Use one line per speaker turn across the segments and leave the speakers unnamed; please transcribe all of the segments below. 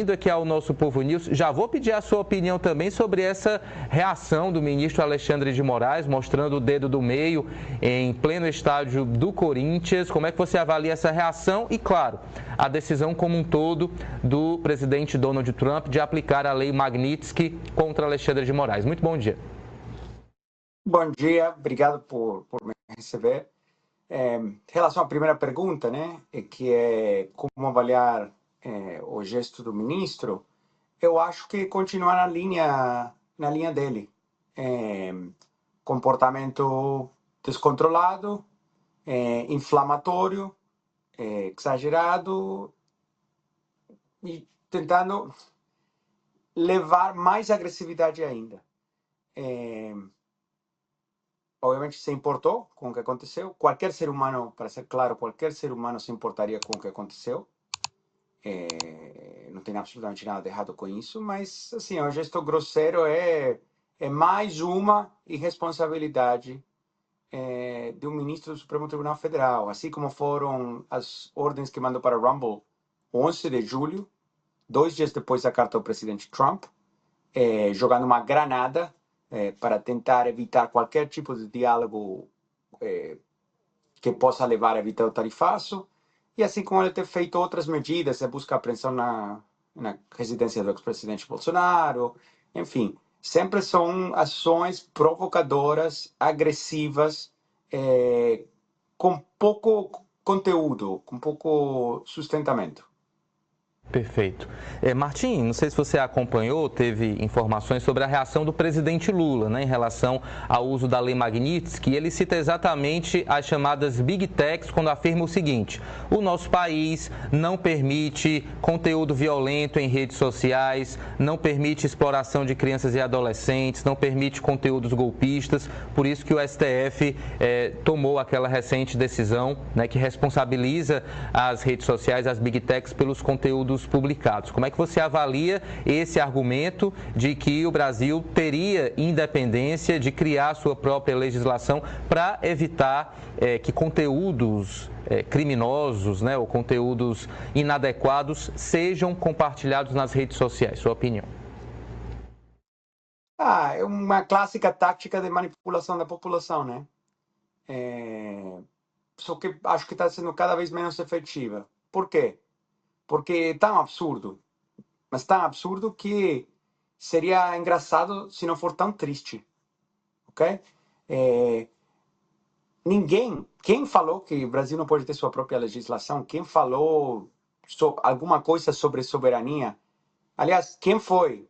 Indo aqui ao nosso Povo News, já vou pedir a sua opinião também sobre essa reação do ministro Alexandre de Moraes, mostrando o dedo do meio em pleno estádio do Corinthians. Como é que você avalia essa reação e, claro, a decisão como um todo do presidente Donald Trump de aplicar a lei Magnitsky contra Alexandre de Moraes? Muito bom dia.
Bom dia, obrigado por me receber. Em relação à primeira pergunta, né, que é como avaliar o gesto do ministro, eu acho que continua na linha dele. Comportamento descontrolado, inflamatório, exagerado e tentando levar mais agressividade ainda. Obviamente se importou com o que aconteceu. Qualquer ser humano, para ser claro, qualquer ser humano se importaria com o que aconteceu. Não tem absolutamente nada de errado com isso, mas assim, o gesto grosseiro é mais uma irresponsabilidade do ministro do Supremo Tribunal Federal, assim como foram as ordens que mandou para Rumble 11 de julho, 2 dias depois da carta do presidente Trump, jogando uma granada para tentar evitar qualquer tipo de diálogo que possa levar a evitar o tarifaço, e assim como ele ter feito outras medidas, buscar apreensão na residência do ex-presidente Bolsonaro, enfim, sempre são ações provocadoras, agressivas, com pouco conteúdo, com pouco sustentamento.
Perfeito. Martim, não sei se você acompanhou, teve informações sobre a reação do presidente Lula, né, em relação ao uso da Lei Magnitsky. Ele cita exatamente as chamadas Big Techs quando afirma o seguinte: o nosso país não permite conteúdo violento em redes sociais, não permite exploração de crianças e adolescentes, não permite conteúdos golpistas, por isso que o STF tomou aquela recente decisão, né, que responsabiliza as redes sociais, as Big Techs, pelos conteúdos publicados. Como é que você avalia esse argumento de que o Brasil teria independência de criar sua própria legislação para evitar que conteúdos criminosos, né, ou conteúdos inadequados sejam compartilhados nas redes sociais? Sua opinião?
É uma clássica tática de manipulação da população, né? Só que acho que está sendo cada vez menos efetiva. Por quê? Porque é tão absurdo, mas tão absurdo que seria engraçado se não for tão triste, ok? Quem falou que o Brasil não pode ter sua própria legislação? Quem falou alguma coisa sobre soberania? Aliás, quem foi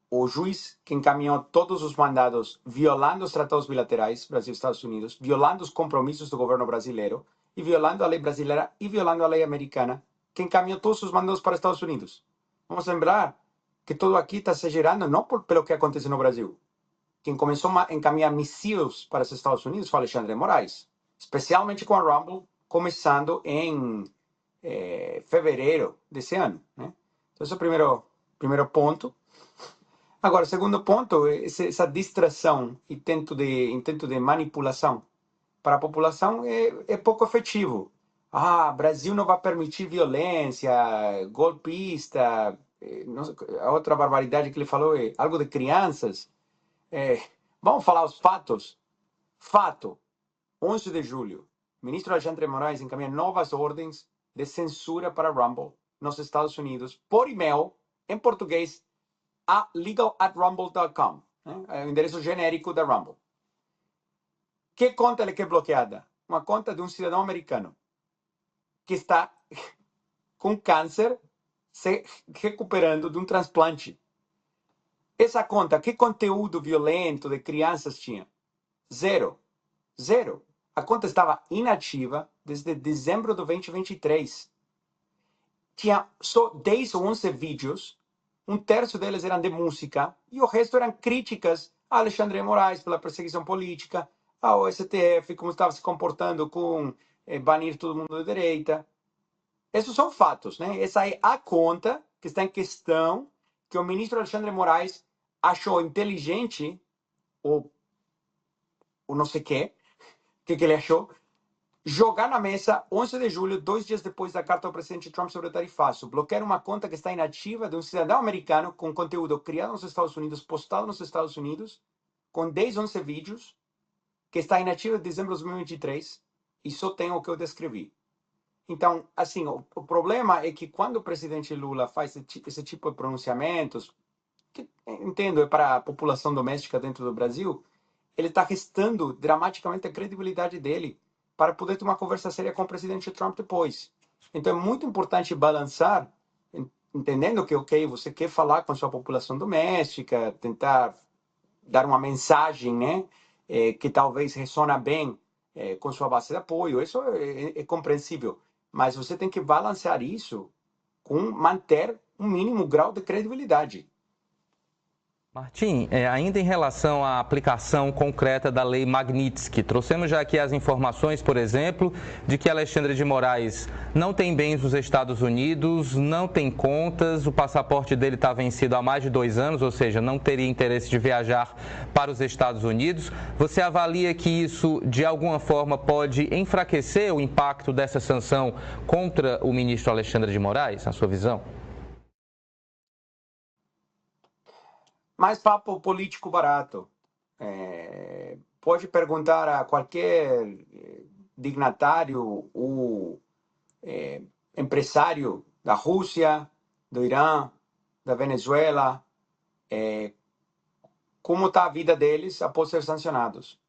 o juiz que encaminhou todos os mandados violando os tratados bilaterais Brasil e Estados Unidos, violando os compromissos do governo brasileiro e violando a lei brasileira e violando a lei americana, que encaminhou todos os mandados para Estados Unidos? Vamos lembrar que tudo aqui está se gerando não pelo que acontece no Brasil. Quem começou a encaminhar mísseis para os Estados Unidos foi Alexandre de Moraes, especialmente com a Rumble, começando em fevereiro desse ano, né? Então, esse é o primeiro ponto. Agora, segundo ponto, essa distração e intento de manipulação para a população é pouco efetivo. Brasil não vai permitir violência, golpista. A outra barbaridade que ele falou é algo de crianças. Vamos falar os fatos. Fato: 11 de julho, o ministro Alexandre de Moraes encaminha novas ordens de censura para Rumble nos Estados Unidos por e-mail, em português, a legal@rumble.com, né? É o endereço genérico da Rumble. Que conta ele quer bloqueada? Uma conta de um cidadão americano que está com câncer se recuperando de um transplante. Essa conta, que conteúdo violento de crianças tinha? Zero. Zero. A conta estava inativa desde dezembro de 2023. Tinha só 10 ou 11 vídeos, um terço deles eram de música, e o resto eram críticas a Alexandre de Moraes pela perseguição política, ao STF, como estava se comportando com banir todo mundo de direita. Esses são fatos, né? Essa é a conta que está em questão, que o ministro Alexandre de Moraes achou inteligente, ou não sei o que ele achou, jogar na mesa 11 de julho, 2 dias depois da carta ao presidente Trump sobre o tarifaço, bloquear uma conta que está inativa de um cidadão americano com conteúdo criado nos Estados Unidos, postado nos Estados Unidos, com 10, 11 vídeos, que está inativa de dezembro de 2023 e só tem o que eu descrevi. Então, assim, o problema é que quando o presidente Lula faz esse tipo de pronunciamentos, que entendo é para a população doméstica dentro do Brasil, ele está restando dramaticamente a credibilidade dele para poder ter uma conversa séria com o presidente Trump depois. Então é muito importante balançar, entendendo que, ok, você quer falar com sua população doméstica, tentar dar uma mensagem, né, que talvez ressona bem com sua base de apoio, isso é compreensível, mas você tem que balancear isso com manter um mínimo grau de credibilidade.
Martim, ainda em relação à aplicação concreta da Lei Magnitsky, trouxemos já aqui as informações, por exemplo, de que Alexandre de Moraes não tem bens nos Estados Unidos, não tem contas, o passaporte dele está vencido há mais de 2 anos, ou seja, não teria interesse de viajar para os Estados Unidos. Você avalia que isso, de alguma forma, pode enfraquecer o impacto dessa sanção contra o ministro Alexandre de Moraes, na sua visão?
Mais papo político barato. Pode perguntar a qualquer dignatário ou empresário da Rússia, do Irã, da Venezuela, como está a vida deles após ser sancionados.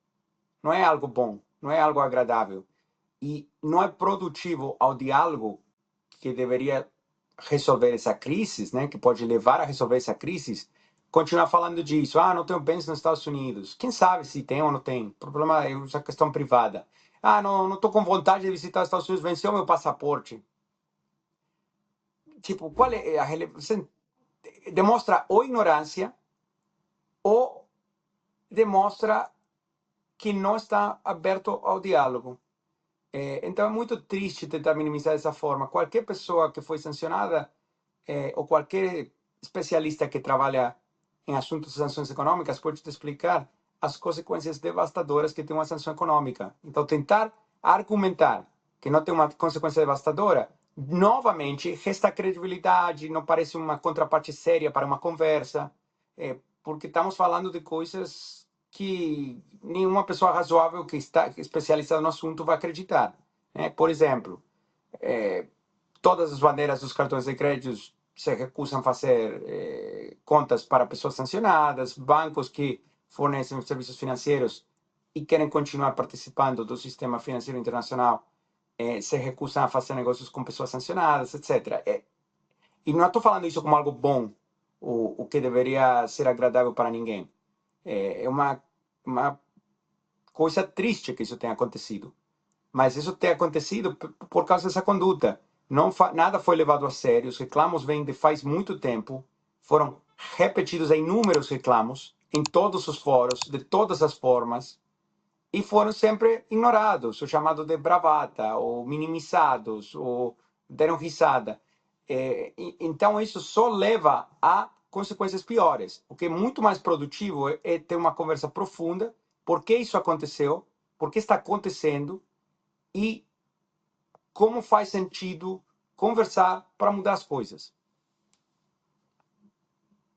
Não é algo bom, não é algo agradável. E não é produtivo ao diálogo que deveria resolver essa crise, né, que pode levar a resolver essa crise, continuar falando disso. Ah, não tenho bens nos Estados Unidos. Quem sabe se tem ou não tem? O problema é essa questão privada. Ah, não estou com vontade de visitar os Estados Unidos, venceu meu passaporte. Tipo, qual é a relevância? Demonstra ou ignorância ou demonstra que não está aberto ao diálogo. Então é muito triste tentar minimizar dessa forma. Qualquer pessoa que foi sancionada ou qualquer especialista que trabalha em assuntos de sanções econômicas pode te explicar as consequências devastadoras que tem uma sanção econômica. Então, tentar argumentar que não tem uma consequência devastadora, novamente, resta credibilidade, não parece uma contraparte séria para uma conversa, porque estamos falando de coisas que nenhuma pessoa razoável que está especializada no assunto vai acreditar. Por exemplo, todas as bandeiras dos cartões de crédito se recusam a fazer contas para pessoas sancionadas, bancos que fornecem serviços financeiros e querem continuar participando do sistema financeiro internacional se recusam a fazer negócios com pessoas sancionadas, etc. E não estou falando isso como algo bom, o que deveria ser agradável para ninguém. É uma coisa triste que isso tenha acontecido. Mas isso tem acontecido por causa dessa conduta. Nada foi levado a sério. Os reclamos vêm de faz muito tempo. Foram repetidos inúmeros reclamos em todos os fóruns, de todas as formas, e foram sempre ignorados, ou chamados de bravata, ou minimizados, ou deram risada. Então, isso só leva a consequências piores. O que é muito mais produtivo é ter uma conversa profunda. Por que isso aconteceu? Por que está acontecendo? E como faz sentido conversar para mudar as coisas.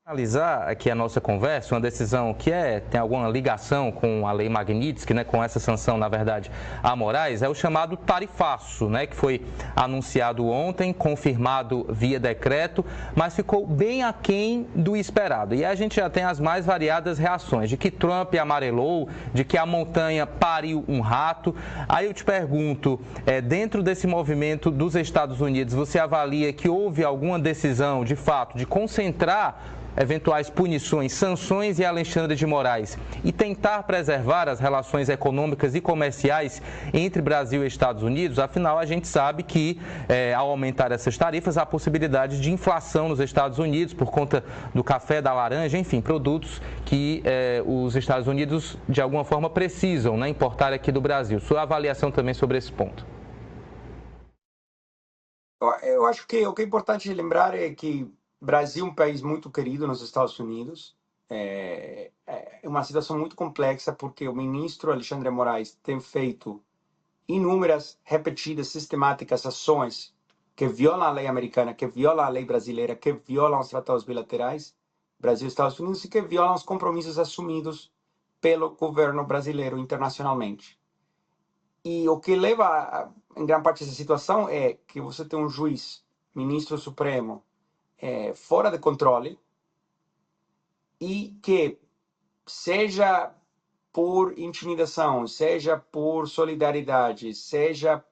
Analisar aqui a nossa conversa, uma decisão que tem alguma ligação com a Lei Magnitsky, né, com essa sanção, na verdade, a Moraes, é o chamado tarifaço, né, que foi anunciado ontem, confirmado via decreto, mas ficou bem aquém do esperado. E a gente já tem as mais variadas reações, de que Trump amarelou, de que a montanha pariu um rato. Aí eu te pergunto, dentro desse movimento dos Estados Unidos, você avalia que houve alguma decisão, de fato, de concentrar eventuais punições, sanções e Alexandre de Moraes e tentar preservar as relações econômicas e comerciais entre Brasil e Estados Unidos? Afinal, a gente sabe que, ao aumentar essas tarifas, há possibilidade de inflação nos Estados Unidos por conta do café, da laranja, enfim, produtos que os Estados Unidos, de alguma forma, precisam, né, importar aqui do Brasil. Sua avaliação também sobre esse ponto.
Eu acho que o que é importante lembrar é que Brasil é um país muito querido nos Estados Unidos. É uma situação muito complexa porque o ministro Alexandre de Moraes tem feito inúmeras, repetidas, sistemáticas ações que violam a lei americana, que violam a lei brasileira, que violam os tratados bilaterais, Brasil e Estados Unidos, e que violam os compromissos assumidos pelo governo brasileiro internacionalmente. E o que leva, em grande parte, essa situação é que você tem um juiz, ministro supremo, fora de controle, e que, seja por intimidação, seja por solidariedade, seja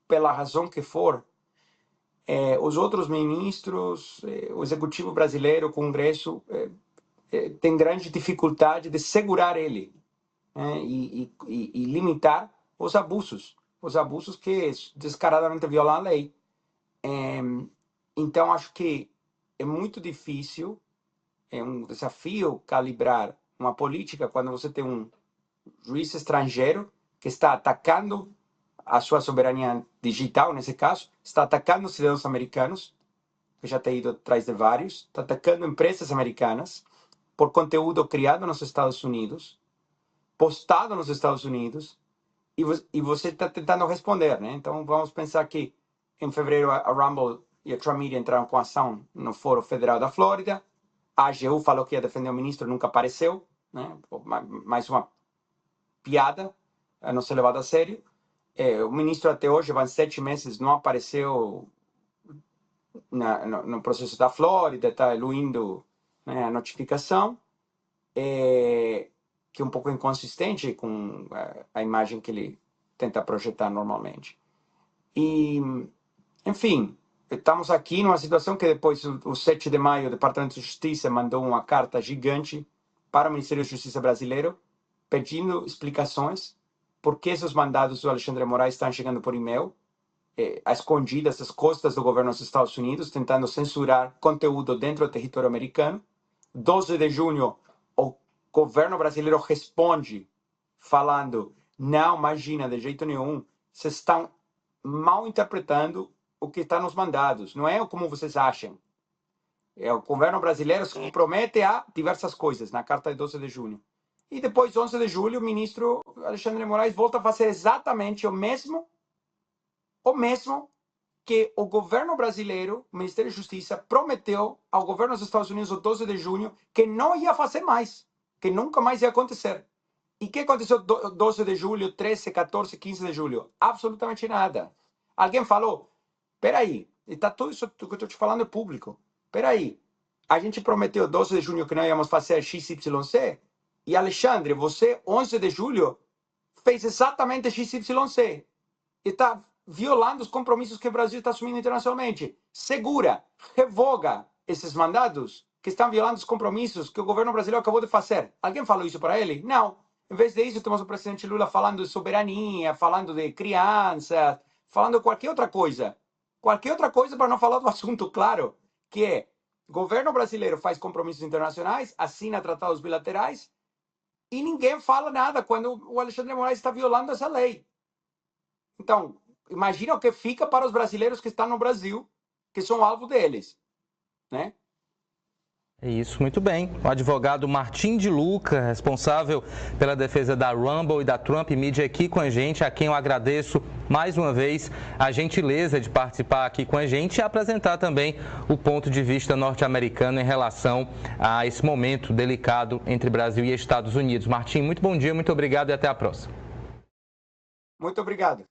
pela razão que for, os outros ministros, o executivo brasileiro, o Congresso, tem grande dificuldade de segurar ele, né, e limitar os abusos que descaradamente violam a lei. Então, acho que é muito difícil, é um desafio calibrar uma política quando você tem um juiz estrangeiro que está atacando a sua soberania digital, nesse caso, está atacando os cidadãos americanos, que já tem ido atrás de vários, está atacando empresas americanas por conteúdo criado nos Estados Unidos, postado nos Estados Unidos, e você está tentando responder, né? Então, vamos pensar que em fevereiro a Rumble e a Trump Media entraram com ação no Fórum Federal da Flórida, a AGU falou que ia defender o ministro, nunca apareceu, né? Mais uma piada, a não ser levado a sério. O ministro até hoje, vai 7 meses, não apareceu no processo da Flórida, está eluindo, né, a notificação, que é um pouco inconsistente com a imagem que ele tenta projetar normalmente. E, enfim, estamos aqui numa situação que depois, o 7 de maio, o Departamento de Justiça mandou uma carta gigante para o Ministério da Justiça brasileiro, pedindo explicações por que esses mandados do Alexandre de Moraes estão chegando por e-mail, às escondidas, às costas do governo dos Estados Unidos, tentando censurar conteúdo dentro do território americano. 12 de junho, o governo brasileiro responde falando: não, imagina, de jeito nenhum, vocês estão mal interpretando o que está nos mandados, não é como vocês acham. O governo brasileiro se compromete a diversas coisas, na carta de 12 de junho. E depois, 11 de julho, o ministro Alexandre de Moraes volta a fazer exatamente o mesmo que o governo brasileiro, o Ministério da Justiça, prometeu ao governo dos Estados Unidos, no 12 de junho, que não ia fazer mais, que nunca mais ia acontecer. E o que aconteceu 12 de julho, 13, 14, 15 de julho? Absolutamente nada. Alguém falou: peraí, está tudo isso que eu estou te falando é público. Peraí, a gente prometeu 12 de junho que não íamos fazer XYZ, e Alexandre, você, 11 de julho, fez exatamente XYZ. E está violando os compromissos que o Brasil está assumindo internacionalmente. Segura, revoga esses mandados que estão violando os compromissos que o governo brasileiro acabou de fazer. Alguém falou isso para ele? Não. Em vez disso, temos o presidente Lula falando de soberania, falando de crianças, falando de qualquer outra coisa. Qualquer outra coisa para não falar do assunto claro, que é: o governo brasileiro faz compromissos internacionais, assina tratados bilaterais, e ninguém fala nada quando o Alexandre de Moraes está violando essa lei. Então, imagina o que fica para os brasileiros que estão no Brasil, que são alvo deles, né?
É isso, muito bem. O advogado Martim de Luca, responsável pela defesa da Rumble e da Trump Media, aqui com a gente, a quem eu agradeço mais uma vez a gentileza de participar aqui com a gente e apresentar também o ponto de vista norte-americano em relação a esse momento delicado entre Brasil e Estados Unidos. Martim, muito bom dia, muito obrigado e até a próxima.
Muito obrigado.